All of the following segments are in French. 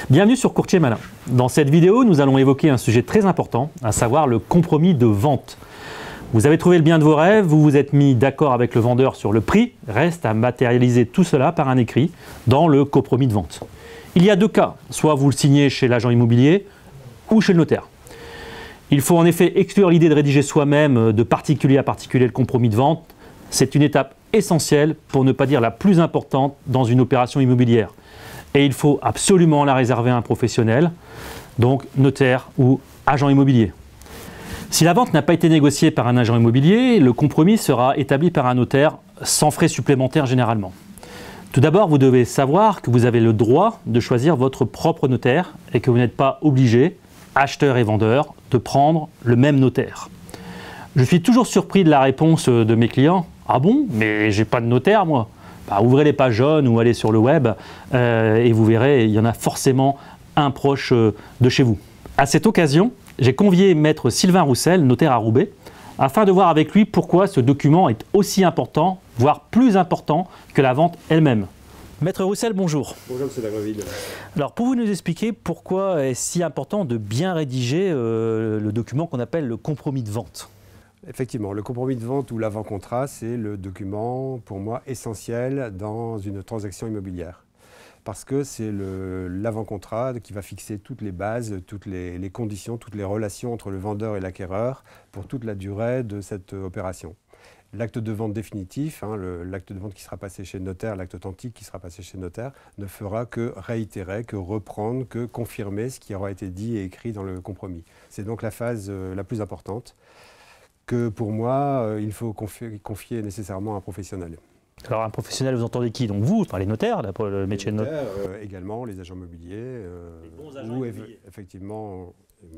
Bienvenue sur Courtier Malin. Dans cette vidéo, nous allons évoquer un sujet très important, à savoir le compromis de vente. Vous avez trouvé le bien de vos rêves, vous vous êtes mis d'accord avec le vendeur sur le prix, reste à matérialiser tout cela par un écrit dans le compromis de vente. Il y a deux cas, soit vous le signez chez l'agent immobilier ou chez le notaire. Il faut en effet exclure l'idée de rédiger soi-même de particulier à particulier le compromis de vente. C'est une étape essentielle, pour ne pas dire la plus importante, dans une opération immobilière. Et il faut absolument la réserver à un professionnel, donc notaire ou agent immobilier. Si la vente n'a pas été négociée par un agent immobilier, le compromis sera établi par un notaire sans frais supplémentaires généralement. Tout d'abord, vous devez savoir que vous avez le droit de choisir votre propre notaire et que vous n'êtes pas obligé, acheteur et vendeur, de prendre le même notaire. Je suis toujours surpris de la réponse de mes clients. « Ah bon, mais j'ai pas de notaire moi !» Ouvrez les pages jaunes ou allez sur le web et vous verrez, il y en a forcément un proche de chez vous. À cette occasion, j'ai convié maître Sylvain Roussel, notaire à Roubaix, afin de voir avec lui pourquoi ce document est aussi important, voire plus important que la vente elle-même. Maître Roussel, bonjour. Bonjour M. Lagreville. Alors pour vous nous expliquer pourquoi est-ce si important de bien rédiger le document qu'on appelle le compromis de vente. Effectivement, le compromis de vente ou l'avant-contrat, c'est le document, pour moi, essentiel dans une transaction immobilière. Parce que c'est l'avant-contrat qui va fixer toutes les bases, toutes les conditions, toutes les relations entre le vendeur et l'acquéreur pour toute la durée de cette opération. L'acte de vente définitif, l'acte de vente qui sera passé chez le notaire, l'acte authentique qui sera passé chez le notaire, ne fera que réitérer, que reprendre, que confirmer ce qui aura été dit et écrit dans le compromis. C'est donc la phase la plus importante, que pour moi, il faut confier nécessairement à un professionnel. Alors un professionnel, vous entendez qui? Donc vous, enfin les notaires, le métier de notaire. Également les agents immobiliers, effectivement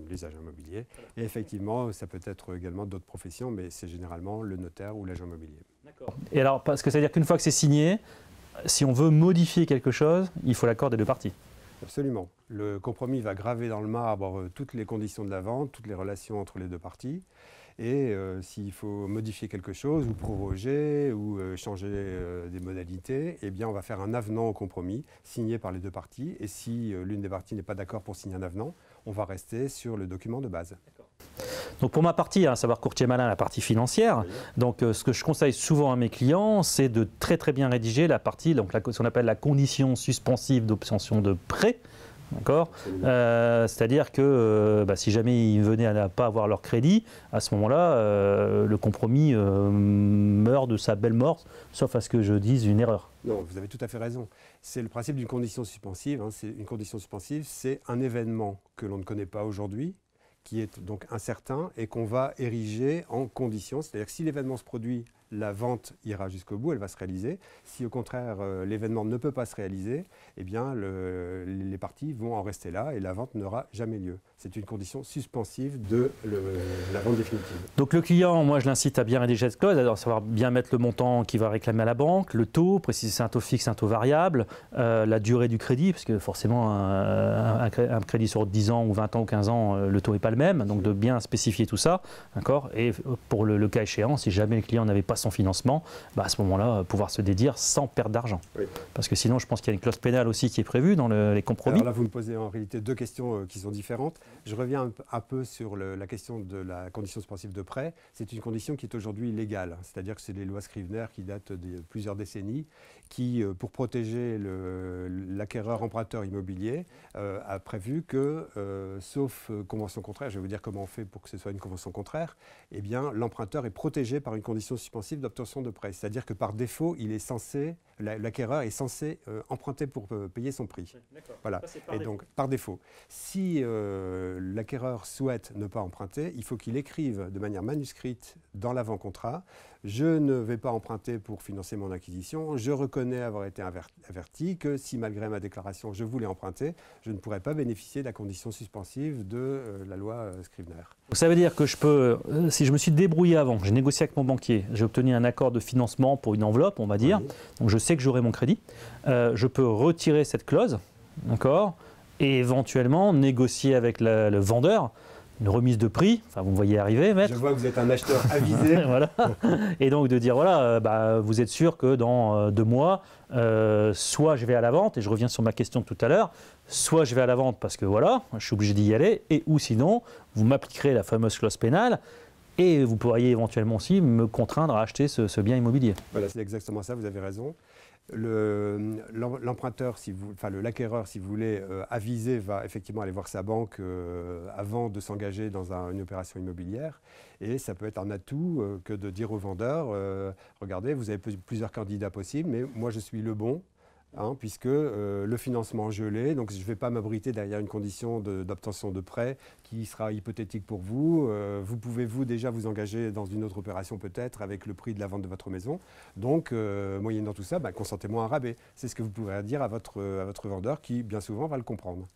les agents immobiliers. Et effectivement, ça peut être également d'autres professions, mais c'est généralement le notaire ou l'agent immobilier. D'accord. Et alors, parce que ça veut dire qu'une fois que c'est signé, si on veut modifier quelque chose, il faut l'accord des deux parties. Absolument. Le compromis va graver dans le marbre toutes les conditions de la vente, toutes les relations entre les deux parties. Et s'il faut modifier quelque chose, ou proroger, ou changer des modalités, eh bien on va faire un avenant au compromis, signé par les deux parties. Et si l'une des parties n'est pas d'accord pour signer un avenant, on va rester sur le document de base. Donc pour ma partie, à savoir Courtier Malin, la partie financière, oui. Donc ce que je conseille souvent à mes clients, c'est de très bien rédiger la partie, donc ce qu'on appelle la condition suspensive d'obtention de prêt. D'accord. C'est-à-dire que si jamais ils venaient à ne pas avoir leur crédit, à ce moment-là, le compromis meurt de sa belle mort, sauf à ce que je dise une erreur. Non, vous avez tout à fait raison. C'est le principe d'une condition suspensive. Une condition suspensive, c'est un événement que l'on ne connaît pas aujourd'hui, qui est donc incertain et qu'on va ériger en condition. C'est-à-dire que si l'événement se produit, la vente ira jusqu'au bout, elle va se réaliser. Si au contraire l'événement ne peut pas se réaliser, eh bien les parties vont en rester là et la vente n'aura jamais lieu. C'est une condition suspensive de la vente définitive. Donc le client, moi je l'incite à bien rédiger cette clause, à savoir bien mettre le montant qu'il va réclamer à la banque, le taux, préciser si c'est un taux fixe, un taux variable, la durée du crédit, parce que forcément un crédit sur 10 ans ou 20 ans ou 15 ans, le taux n'est pas le même, donc de bien spécifier tout ça, d'accord. Et pour le cas échéant, si jamais le client n'avait pas son financement, à ce moment-là, pouvoir se dédire sans perdre d'argent. Oui. Parce que sinon, je pense qu'il y a une clause pénale aussi qui est prévue dans les compromis. Alors là, vous me posez en réalité deux questions qui sont différentes. Je reviens un peu sur la question de la condition suspensive de prêt. C'est une condition qui est aujourd'hui légale, c'est-à-dire que c'est les lois Scrivener qui datent de plusieurs décennies, qui, pour protéger l'acquéreur emprunteur immobilier, a prévu que, sauf convention contraire, je vais vous dire comment on fait pour que ce soit une convention contraire, eh bien l'emprunteur est protégé par une condition suspensive d'obtention de prêt. C'est-à-dire que par défaut, l'acquéreur est censé emprunter pour payer son prix. Voilà. Et donc, par défaut, si l'acquéreur souhaite ne pas emprunter, il faut qu'il écrive de manière manuscrite dans l'avant-contrat « Je ne vais pas emprunter pour financer mon acquisition, je reconnais avoir été averti que si malgré ma déclaration je voulais emprunter, je ne pourrais pas bénéficier de la condition suspensive de la loi Scrivener. » Ça veut dire que je peux, si je me suis débrouillé avant, j'ai négocié avec mon banquier, j'ai obtenu un accord de financement pour une enveloppe, on va dire, oui. Donc je sais que j'aurai mon crédit, je peux retirer cette clause, d'accord, et éventuellement négocier avec le vendeur une remise de prix, enfin vous me voyez arriver, maître. Je vois que vous êtes un acheteur avisé. Voilà. Et donc de dire, voilà, vous êtes sûr que dans 2 mois, soit je vais à la vente, et je reviens sur ma question de tout à l'heure, soit je vais à la vente parce que voilà, je suis obligé d'y aller, et ou sinon, vous m'appliquerez la fameuse clause pénale, et vous pourriez éventuellement aussi me contraindre à acheter ce bien immobilier. Voilà, c'est exactement ça, vous avez raison. L'emprunteur, l'acquéreur, si vous voulez, avisé, va effectivement aller voir sa banque avant de s'engager dans une opération immobilière. Et ça peut être un atout que de dire au vendeur, regardez, vous avez plusieurs candidats possibles, mais moi je suis le bon. Puisque le financement je l'ai, donc je ne vais pas m'abriter derrière une condition d'obtention de prêt qui sera hypothétique pour vous. Vous pouvez déjà vous engager dans une autre opération peut-être avec le prix de la vente de votre maison. Donc, moyennant tout ça, consentez-moi à un rabais. C'est ce que vous pourrez dire à votre vendeur qui, bien souvent, va le comprendre.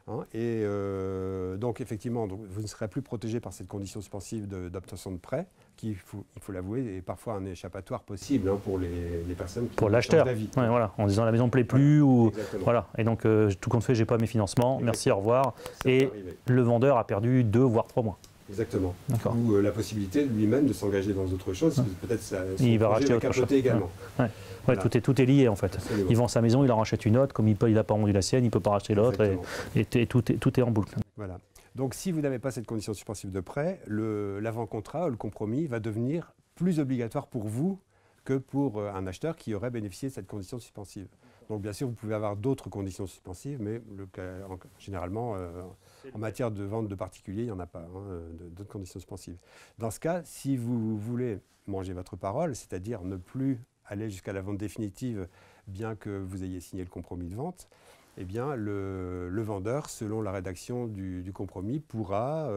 Donc effectivement, vous ne serez plus protégé par cette condition suspensive d'obtention de prêt, qui, il faut l'avouer, est parfois un échappatoire possible pour les personnes qui pour l'acheteur, voilà, en disant la maison ne plaît plus, voilà. Et donc tout compte fait, j'ai pas mes financements, merci, au revoir. Et le vendeur a perdu 2 voire 3 mois. Exactement. Ou la possibilité lui-même de s'engager dans autre chose, peut-être il va racheter autre chose également. Ouais, voilà. Tout est lié en fait. Absolument. Il vend sa maison, il en rachète une autre, comme il n'a pas vendu la sienne, il ne peut pas racheter l'autre, et tout est en boucle. Voilà. Donc si vous n'avez pas cette condition suspensive de prêt, l'avant-contrat, le compromis, va devenir plus obligatoire pour vous que pour un acheteur qui aurait bénéficié de cette condition suspensive. Donc bien sûr, vous pouvez avoir d'autres conditions suspensives, mais généralement, en matière de vente de particuliers, il n'y en a pas d'autres conditions suspensives. Dans ce cas, si vous voulez manger votre parole, c'est-à-dire ne plus aller jusqu'à la vente définitive, bien que vous ayez signé le compromis de vente, eh bien, le vendeur, selon la rédaction du compromis, pourra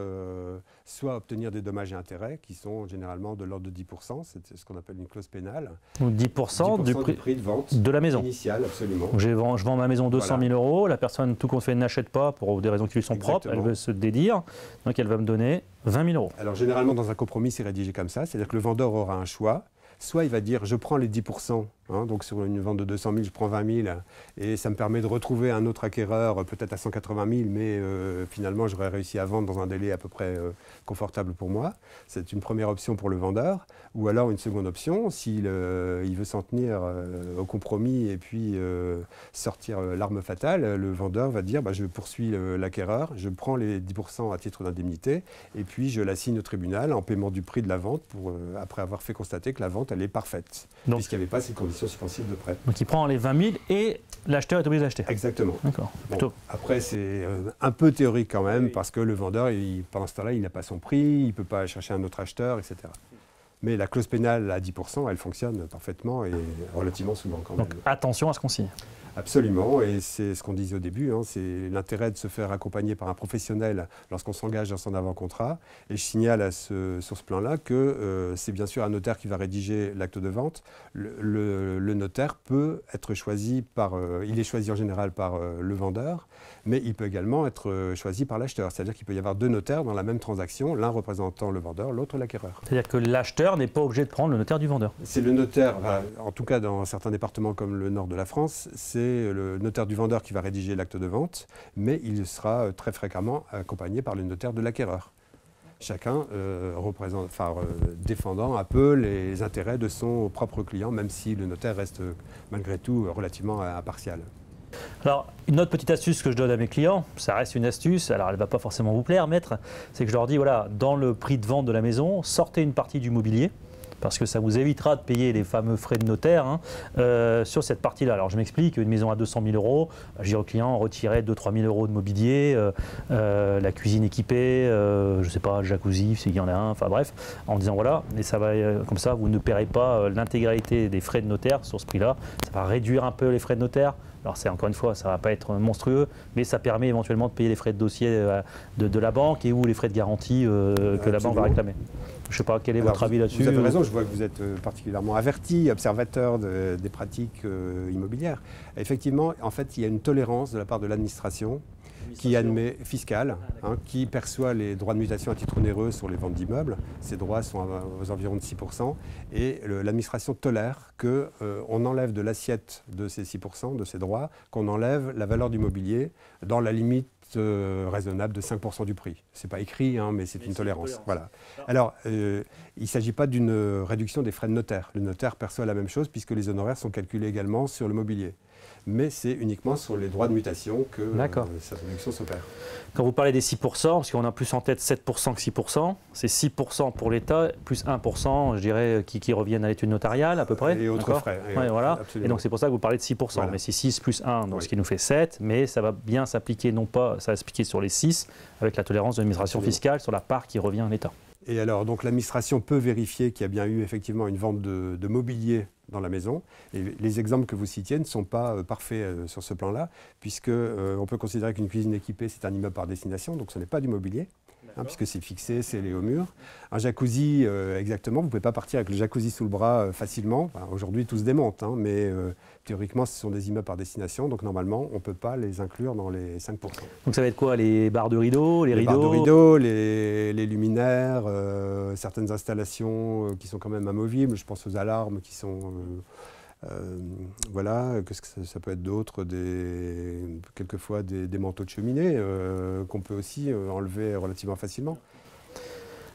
soit obtenir des dommages et intérêts, qui sont généralement de l'ordre de 10%, c'est ce qu'on appelle une clause pénale. Donc 10% du prix de vente de la maison initiale, absolument. Je vends ma maison 200 000 €, la personne, tout compte fait, n'achète pas pour des raisons qui lui sont propres, elle veut se dédire, donc elle va me donner 20 000 €. Alors généralement, dans un compromis, c'est rédigé comme ça, c'est-à-dire que le vendeur aura un choix. Soit il va dire je prends les 10%, donc sur une vente de 200 000, je prends 20 000 et ça me permet de retrouver un autre acquéreur peut-être à 180 000, mais finalement j'aurais réussi à vendre dans un délai à peu près confortable pour moi. C'est une première option pour le vendeur. Ou alors une seconde option, s'il veut s'en tenir au compromis et puis sortir l'arme fatale, le vendeur va dire je poursuis l'acquéreur, je prends les 10% à titre d'indemnité et puis je l'assigne au tribunal en paiement du prix de la vente après avoir fait constater que la vente elle est parfaite, puisqu'il n'y avait pas cette condition suspensive de prêt. Donc il prend les 20 000 et l'acheteur est obligé d'acheter. Exactement. D'accord. Bon, après c'est un peu théorique quand même, parce que le vendeur, pendant ce temps-là, il n'a pas son prix, il ne peut pas chercher un autre acheteur, etc. Mais la clause pénale à 10%, elle fonctionne parfaitement et relativement souvent quand même. Donc attention à ce qu'on signe. Absolument, et c'est ce qu'on disait au début, c'est l'intérêt de se faire accompagner par un professionnel lorsqu'on s'engage dans son avant-contrat. Et je signale sur ce plan-là que c'est bien sûr un notaire qui va rédiger l'acte de vente. Le notaire peut être choisi il est choisi en général par le vendeur, mais il peut également être choisi par l'acheteur. C'est-à-dire qu'il peut y avoir 2 notaires dans la même transaction, l'un représentant le vendeur, l'autre l'acquéreur. C'est-à-dire que l'acheteur n'est pas obligé de prendre le notaire du vendeur. C'est le notaire, en tout cas dans certains départements comme le nord de la France, c'est le notaire du vendeur qui va rédiger l'acte de vente, mais il sera très fréquemment accompagné par le notaire de l'acquéreur. Chacun défendant un peu les intérêts de son propre client, même si le notaire reste malgré tout relativement impartial. Alors, une autre petite astuce que je donne à mes clients, ça reste une astuce, alors elle ne va pas forcément vous plaire, maître, c'est que je leur dis, voilà, dans le prix de vente de la maison, sortez une partie du mobilier, parce que ça vous évitera de payer les fameux frais de notaire sur cette partie-là. Alors je m'explique, une maison à 200 000 €, je dis au client, retirez 2 000 à 3 000 € de mobilier, la cuisine équipée, je ne sais pas, le jacuzzi, s'il y en a un, enfin bref, en disant voilà, et ça va, comme ça vous ne paierez pas l'intégralité des frais de notaire sur ce prix-là, ça va réduire un peu les frais de notaire. Alors c'est encore une fois, ça ne va pas être monstrueux, mais ça permet éventuellement de payer les frais de dossier de la banque et ou les frais de garantie que la banque va réclamer. Je ne sais pas, quel est votre avis là-dessus? Vous avez raison, je vois que vous êtes particulièrement averti, observateur des pratiques immobilières. Effectivement, en fait, il y a une tolérance de la part de l'administration fiscale, qui perçoit les droits de mutation à titre onéreux sur les ventes d'immeubles. Ces droits sont aux environs de 6%. Et l'administration tolère qu'on enlève de l'assiette de ces 6%, de ces droits, qu'on enlève la valeur du mobilier dans la limite raisonnable de 5% du prix. Ce n'est pas écrit, hein, mais c'est une tolérance. Voilà. Alors, il ne s'agit pas d'une réduction des frais de notaire. Le notaire perçoit la même chose puisque les honoraires sont calculés également sur le mobilier. Mais c'est uniquement sur les droits de mutation que cette réduction s'opère. Quand vous parlez des 6%, parce qu'on a plus en tête 7% que 6%, c'est 6% pour l'État, plus 1%, je dirais, qui reviennent à l'étude notariale à peu près. Et autres frais. Ouais, voilà. Et donc c'est pour ça que vous parlez de 6%. Voilà. Mais c'est 6 plus 1, donc ce qui nous fait 7, mais ça va bien s'appliquer, non pas, ça va s'appliquer sur les 6, avec la tolérance de l'administration fiscale sur la part qui revient à l'État. Et alors, donc l'administration peut vérifier qu'il y a bien eu effectivement une vente de mobilier dans la maison. Et les exemples que vous citiez ne sont pas parfaits sur ce plan-là, puisque on peut considérer qu'une cuisine équipée, c'est un immeuble par destination, donc ce n'est pas du mobilier, hein, puisque c'est fixé, scellé au mur. Un jacuzzi, exactement, vous ne pouvez pas partir avec le jacuzzi sous le bras facilement. Enfin, aujourd'hui, tout se démonte, hein, mais théoriquement, ce sont des immeubles par destination, donc normalement, on ne peut pas les inclure dans les 5%. Donc ça va être quoi? Les barres de rideaux, les rideaux? Les barres de rideaux, les luminaires, certaines installations qui sont quand même amovibles. Je pense aux alarmes qui sont... voilà, qu'est-ce que ça peut être d'autre? Quelquefois des manteaux de cheminée qu'on peut aussi enlever relativement facilement.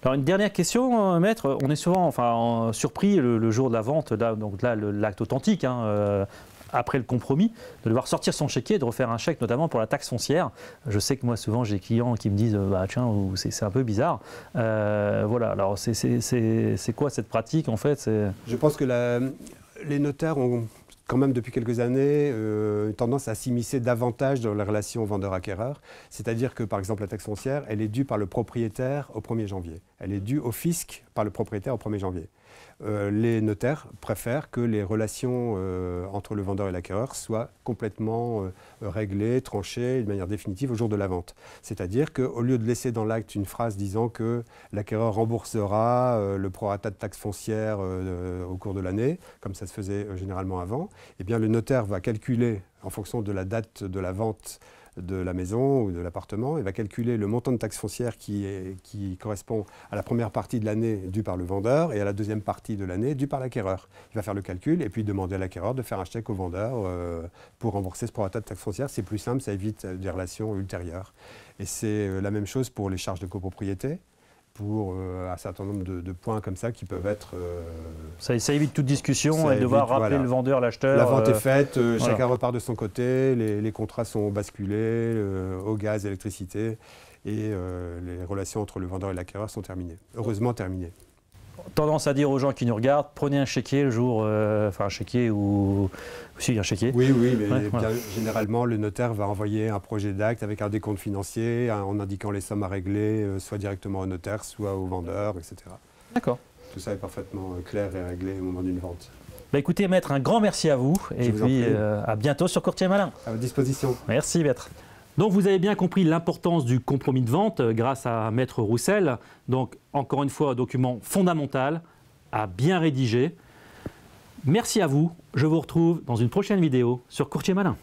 Alors une dernière question, maître. On est souvent surpris le jour de la vente, donc là l'acte authentique, hein, après le compromis, de devoir sortir son chéquier et de refaire un chèque, notamment pour la taxe foncière. Je sais que moi souvent j'ai des clients qui me disent bah tiens, c'est un peu bizarre. Voilà, alors c'est quoi cette pratique en fait? Je pense que les notaires ont quand même depuis quelques années tendance à s'immiscer davantage dans les relations vendeur-acquéreur. C'est-à-dire que par exemple la taxe foncière, elle est due par le propriétaire au 1er janvier. Elle est due au fisc par le propriétaire au 1er janvier. Les notaires préfèrent que les relations entre le vendeur et l'acquéreur soient complètement réglées, tranchées de manière définitive au jour de la vente. C'est-à-dire qu'au lieu de laisser dans l'acte une phrase disant que l'acquéreur remboursera le prorata de taxe foncière au cours de l'année, comme ça se faisait généralement avant, eh bien le notaire va calculer en fonction de la date de la vente de la maison ou de l'appartement, il va calculer le montant de taxe foncière qui correspond à la première partie de l'année due par le vendeur et à la deuxième partie de l'année due par l'acquéreur. Il va faire le calcul et puis demander à l'acquéreur de faire un chèque au vendeur pour rembourser ce prorata de taxe foncière. C'est plus simple, ça évite des relations ultérieures. Et c'est la même chose pour les charges de copropriété, pour un certain nombre de points comme ça qui peuvent être... Ça évite toute discussion et devoir rappeler le vendeur, l'acheteur. La vente est faite, chacun repart de son côté, les contrats sont basculés au gaz, électricité, et les relations entre le vendeur et l'acquéreur sont terminées. Heureusement terminées. Tendance à dire aux gens qui nous regardent, prenez un chéquier le jour, enfin un chéquier ou... Si, un chéquier. Oui, mais généralement, le notaire va envoyer un projet d'acte avec un décompte financier en indiquant les sommes à régler, soit directement au notaire, soit au vendeur, etc. D'accord. Tout ça est parfaitement clair et réglé au moment d'une vente. Bah écoutez, maître, un grand merci à vous. Et puis à bientôt sur Courtier Malin. À votre disposition. Merci, maître. Donc vous avez bien compris l'importance du compromis de vente grâce à maître Roussel. Donc encore une fois, un document fondamental à bien rédiger. Merci à vous. Je vous retrouve dans une prochaine vidéo sur Courtier Malin.